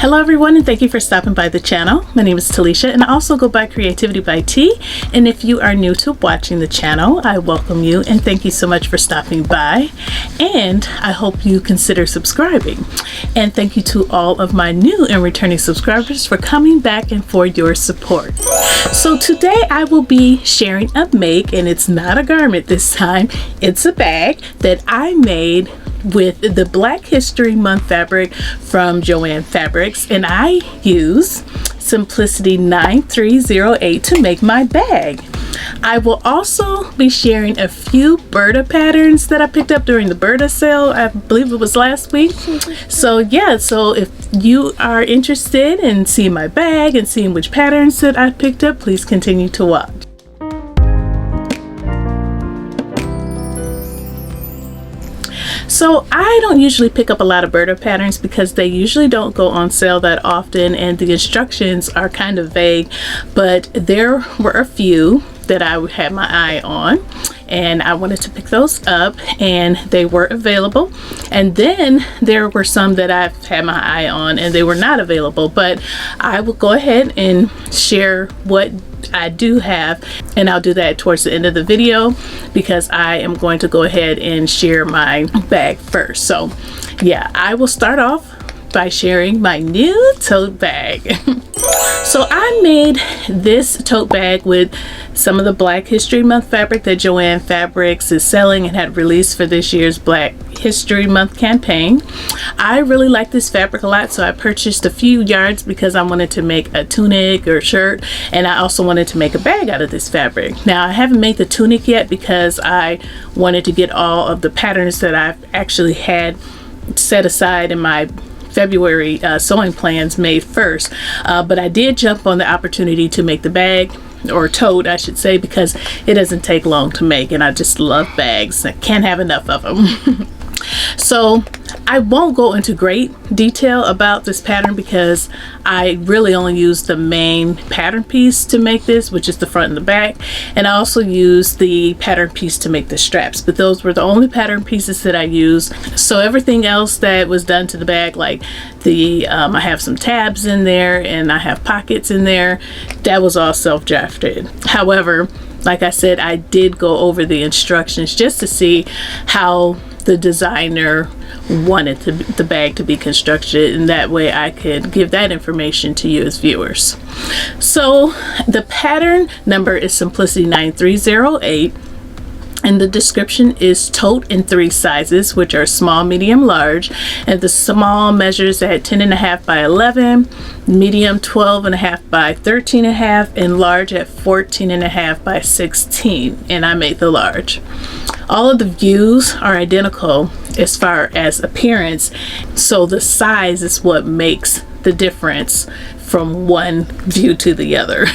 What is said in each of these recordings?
Hello everyone, and thank you for stopping by the channel. My name is Talisha and I also go by CreativiTeeByT, and if you are new to watching the channel, I welcome you and thank you so much for stopping by, and I hope you consider subscribing. And thank you to all of my new and returning subscribers for coming back and for your support. So today I will be sharing a make, and it's not a garment this time, it's a bag that I made with the Black History Month fabric from JoAnn Fabrics, and I use Simplicity 9308 to make my bag. I will also be sharing a few Burda patterns that I picked up during the Burda sale. I believe it was last week. So yeah, so if you are interested in seeing my bag and seeing which patterns that I picked up, please continue to watch. So I don't usually pick up a lot of Burda patterns because they usually don't go on sale that often, and the instructions are kind of vague, but there were a few that I had my eye on and I wanted to pick those up, and they were available. And then there were some that I've had my eye on and they were not available, but I will go ahead and share what I do have, and I'll do that towards the end of the video because I am going to go ahead and share my bag first. So yeah, I will start off by sharing my new tote bag. So I made this tote bag with some of the Black History Month fabric that JoAnn Fabrics is selling and had released for this year's Black History Month campaign. I really like this fabric a lot, so I purchased a few yards because I wanted to make a tunic or shirt, and I also wanted to make a bag out of this fabric. Now I haven't made the tunic yet because I wanted to get all of the patterns that I've actually had set aside in my February sewing plans made first, but I did jump on the opportunity to make the bag, or tote I should say, because it doesn't take long to make and I just love bags. I can't have enough of them. So I won't go into great detail about this pattern because I really only used the main pattern piece to make this, which is the front and the back, and I also used the pattern piece to make the straps, but those were the only pattern pieces that I used. So everything else that was done to the bag, like the I have some tabs in there and I have pockets in there, that was all self-drafted. However, like I said, I did go over the instructions just to see how the designer wanted the bag to be constructed, and that way I could give that information to you as viewers. So the pattern number is Simplicity 9308, and the description is tote in 3 sizes, which are small, medium, large, and the small measures at 10.5 by 11, medium 12.5 by 13.5, and large at 14.5 by 16, and I made the large. All of the views are identical as far as appearance, so the size is what makes the difference from one view to the other.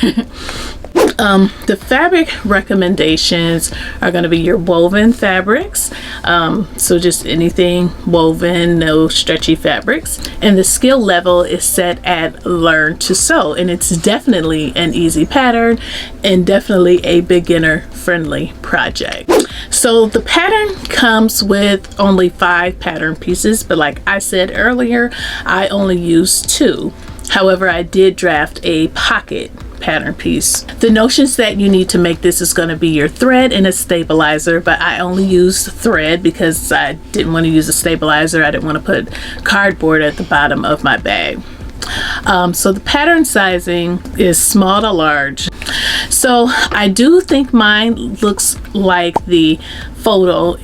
The fabric recommendations are going to be your woven fabrics, so just anything woven, no stretchy fabrics, and the skill level is set at learn to sew, and it's definitely an easy pattern and definitely a beginner friendly project. So the pattern comes with only 5 pattern pieces, but like I said earlier, I only used 2. However, I did draft a pocket pattern piece. The notions that you need to make this is going to be your thread and a stabilizer, but I only used thread because I didn't want to use a stabilizer. I didn't want to put cardboard at the bottom of my bag. So the pattern sizing is small to large. So I do think mine looks like the photo,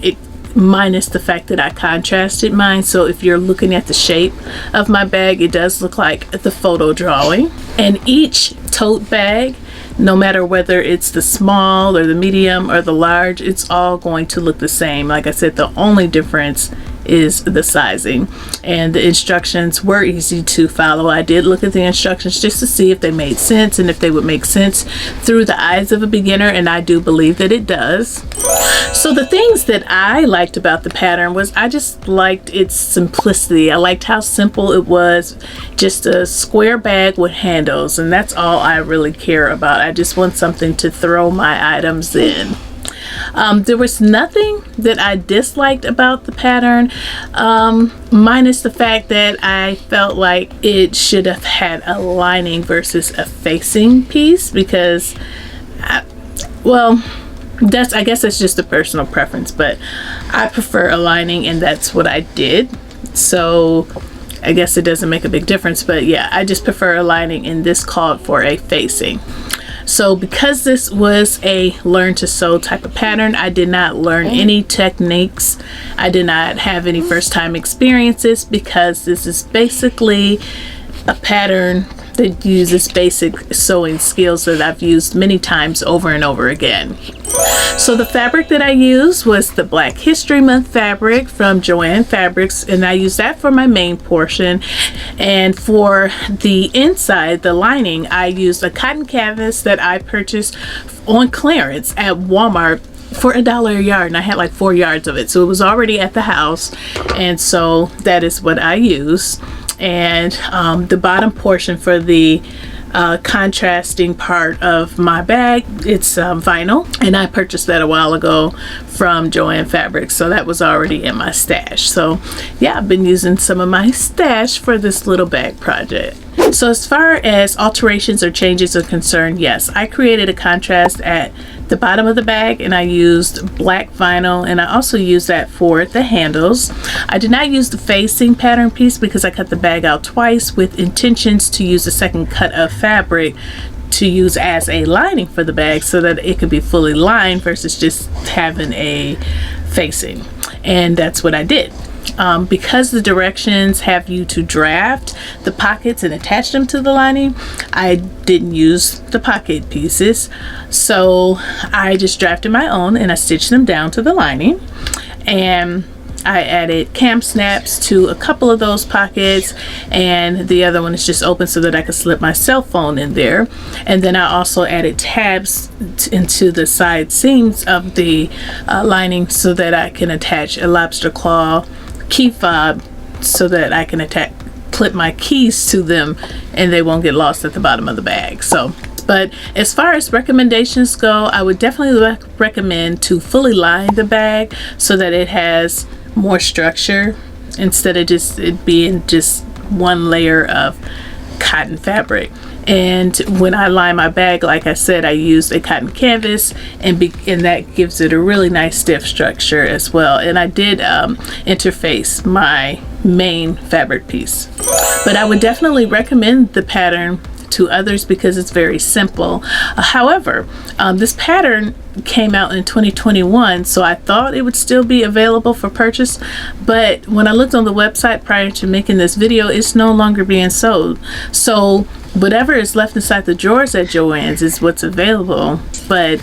minus the fact that I contrasted mine. So if you're looking at the shape of my bag, it does look like the photo drawing. And each tote bag, no matter whether it's the small or the medium or the large, it's all going to look the same. Like I said, the only difference is the sizing, and the instructions were easy to follow. I did look at the instructions just to see if they made sense and if they would make sense through the eyes of a beginner, and I do believe that it does. So the things that I liked about the pattern was I just liked its simplicity. I liked how simple it was, just a square bag with handles, and that's all I really care about. I just want something to throw my items in. There was nothing that I disliked about the pattern, minus the fact that I felt like it should have had a lining versus a facing piece, because well, I guess that's just a personal preference, but I prefer a lining, and that's what I did. So I guess it doesn't make a big difference, but yeah, I just prefer a lining, and this called for a facing. So because this was a learn to sew type of pattern, I did not learn any techniques. I did not have any first time experiences, because this is basically a pattern that uses basic sewing skills that I've used many times over and over again. So the fabric that I used was the Black History Month fabric from JoAnn Fabrics, and I used that for my main portion. And for the inside, the lining, I used a cotton canvas that I purchased on clearance at Walmart for $1 a yard, and I had like 4 yards of it, so it was already at the house, and so that is what I used. And the bottom portion for the contrasting part of my bag, it's vinyl, and I purchased that a while ago from JoAnn Fabrics, so that was already in my stash. So yeah, I've been using some of my stash for this little bag project. So as far as alterations or changes are concerned, yes, I created a contrast at the bottom of the bag, and I used black vinyl, and I also used that for the handles. I did not use the facing pattern piece because I cut the bag out twice with intentions to use a second cut of fabric to use as a lining for the bag, so that it could be fully lined versus just having a facing. And that's what I did. Because the directions have you to draft the pockets and attach them to the lining, I didn't use the pocket pieces, so I just drafted my own, and I stitched them down to the lining, and I added cam snaps to a couple of those pockets, and the other one is just open so that I could slip my cell phone in there. And then I also added tabs into the side seams of the lining so that I can attach a lobster claw key fob, so that I can clip my keys to them and they won't get lost at the bottom of the bag. So, but as far as recommendations go, I would definitely recommend to fully line the bag so that it has more structure, instead of just it being just one layer of cotton fabric. And when I line my bag, like I said, I used a cotton canvas, and that gives it a really nice stiff structure as well. And I did interface my main fabric piece. But I would definitely recommend the pattern to others because it's very simple. However, this pattern came out in 2021, so I thought it would still be available for purchase, but when I looked on the website prior to making this video, it's no longer being sold. So whatever is left inside the drawers at JoAnn's is what's available, but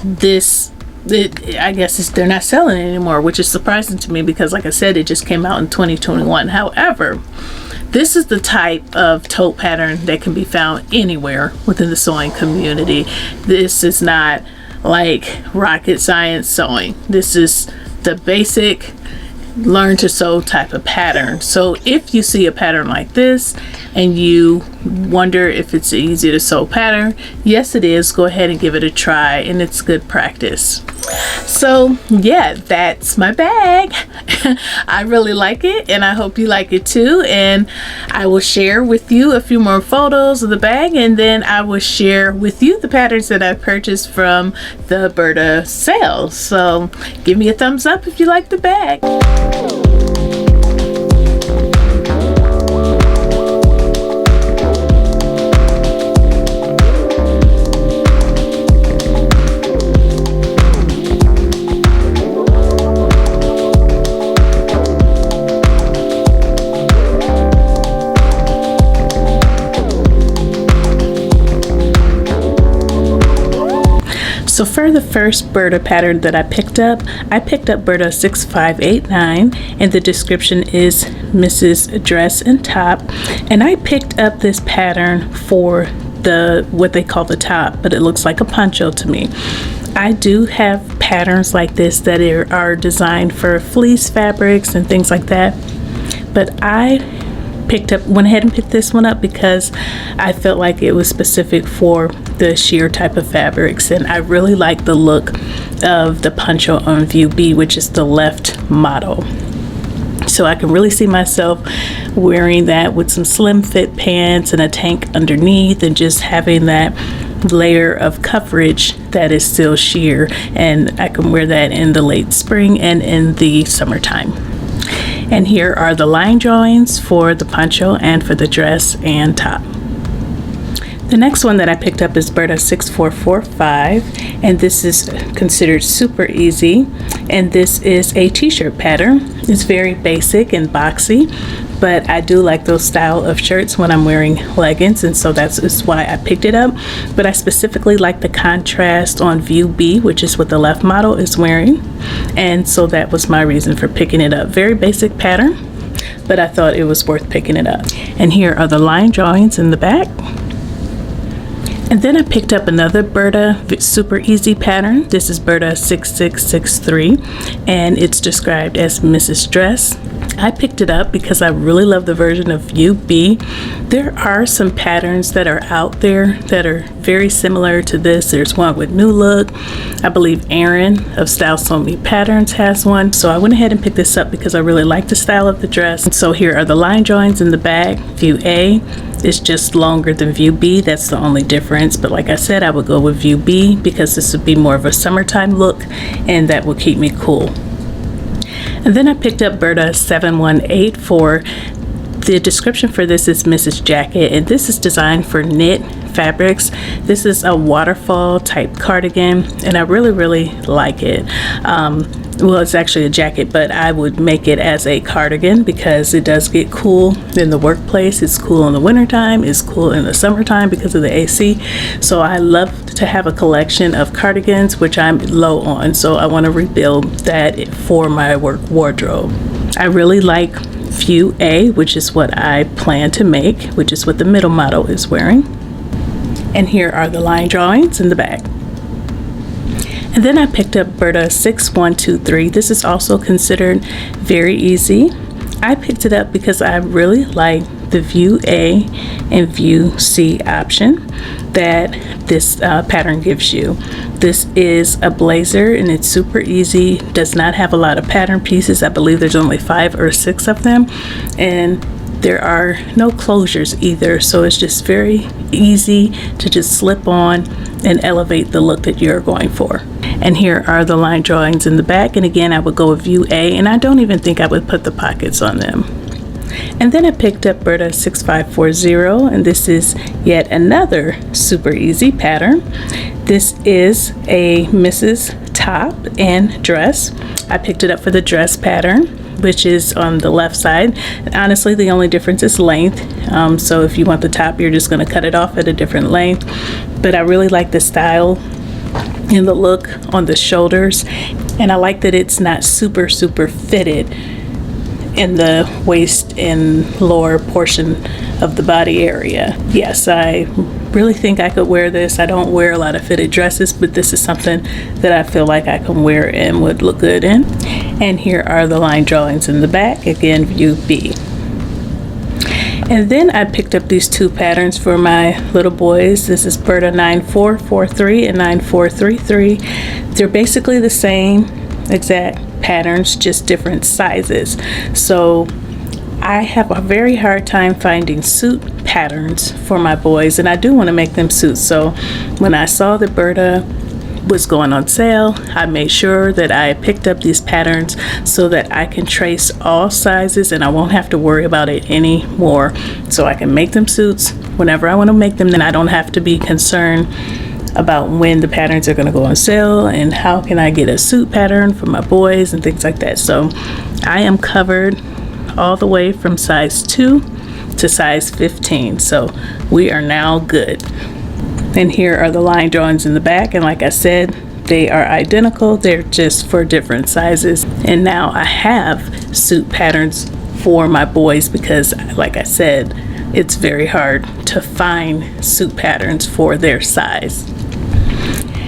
I guess they're not selling it anymore, which is surprising to me because, like I said, it just came out in 2021. However, this is the type of tote pattern that can be found anywhere within the sewing community. This is not like rocket science sewing. This is the basic learn to sew type of pattern. So if you see a pattern like this and you wonder if it's an easy to sew pattern, yes it is. Go ahead and give it a try, and it's good practice. So yeah, that's my bag. I really like it, and I hope you like it too. And I will share with you a few more photos of the bag, and then I will share with you the patterns that I purchased from the Burda sale. So give me a thumbs up if you like the bag. So for the first Burda pattern that I picked up Burda 6589, and the description is Mrs. Dress and Top. And I picked up this pattern for what they call the top, but it looks like a poncho to me. I do have patterns like this that are designed for fleece fabrics and things like that, but I went ahead and picked this one up because I felt like it was specific for the sheer type of fabrics, and I really like the look of the poncho on view B, which is the left model. So I can really see myself wearing that with some slim fit pants and a tank underneath, and just having that layer of coverage that is still sheer, and I can wear that in the late spring and in the summertime. And here are the line drawings for the poncho and for the dress and top. The next one that I picked up is Burda 6445, and this is considered super easy, and this is a t-shirt pattern. It's very basic and boxy, but I do like those style of shirts when I'm wearing leggings, and so that's why I picked it up. But I specifically like the contrast on view B, which is what the left model is wearing, and so that was my reason for picking it up. Very basic pattern, but I thought it was worth picking it up. And here are the line drawings in the back. And then I picked up another Burda super easy pattern. This is Burda 6663, and it's described as Mrs. Dress. I picked it up because I really love the version of view B. There are some patterns that are out there that are very similar to this. There's one with New Look. I believe Erin of Style So Me Patterns has one. So I went ahead and picked this up because I really like the style of the dress. And so here are the line drawings in the back. View A is just longer than view B. That's the only difference. But like I said, I would go with view B because this would be more of a summertime look, and that will keep me cool. And then I picked up Burda 718 for the description for this is Mrs. Jacket, and this is designed for knit fabrics. This is a waterfall type cardigan, and I really like it. Well, it's actually a jacket, but I would make it as a cardigan because it does get cool in the workplace. It's cool in the wintertime. It's cool in the summertime because of the AC. So I love to have a collection of cardigans, which I'm low on. So I want to rebuild that for my work wardrobe. I really like view A, which is what I plan to make, which is what the middle model is wearing. And here are the line drawings in the back. And then I picked up Burda 6123. This is also considered very easy. I picked it up because I really like the view A and view C option that this pattern gives you. This is a blazer, and it's super easy. Does not have a lot of pattern pieces. I believe there's only 5 or 6 of them, and there are no closures either, so it's just very easy to just slip on and elevate the look that you're going for. And here are the line drawings in the back, and again I would go with view A, and I don't even think I would put the pockets on them. And then I picked up Burda 6540, and this is yet another super easy pattern. This is a Mrs. top and dress. I picked it up for the dress pattern, which is on the left side. And honestly, the only difference is length. So if you want the top, you're just going to cut it off at a different length. But I really like the style and the look on the shoulders, and I like that it's not super fitted in the waist and lower portion of the body area. Yes, I really think I could wear this. I don't wear a lot of fitted dresses, but this is something that I feel like I can wear and would look good in. And here are the line drawings in the back, again view B. And then I picked up these 2 patterns for my little boys. This is Burda 9443 and 9433. They're basically the same exact patterns, just different sizes. So I have a very hard time finding suit patterns for my boys, and I do want to make them suits. So when I saw that Burda was going on sale, I made sure that I picked up these patterns so that I can trace all sizes and I won't have to worry about it anymore. So I can make them suits whenever I want to make them, then I don't have to be concerned about when the patterns are going to go on sale and how can I get a suit pattern for my boys and things like that. So I am covered all the way from size 2 to size 15. So we are now good. And here are the line drawings in the back, and like I said, they are identical. They're just for different sizes. And now I have suit patterns for my boys because, like I said, it's very hard to find suit patterns for their size.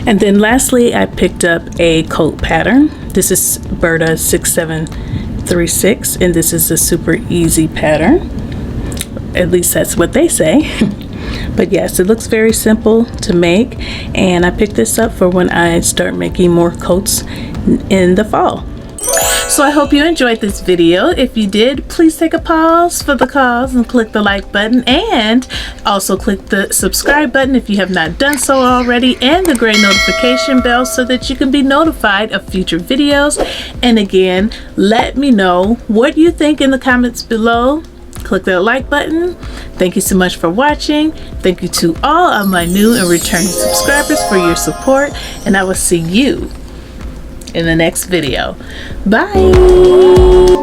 And then lastly, I picked up a coat pattern. This is Burda 6736, and this is a super easy pattern. at least that's what they say. But yes, it looks very simple to make, and I picked this up for when I start making more coats in the fall. So I hope you enjoyed this video. If you did, please take a pause for the cause and click the like button, and also click the subscribe button if you have not done so already, and the gray notification bell so that you can be notified of future videos. And again, let me know what you think in the comments below. Click that like button. Thank you so much for watching. Thank you to all of my new and returning subscribers for your support, and I will see you in the next video. Bye.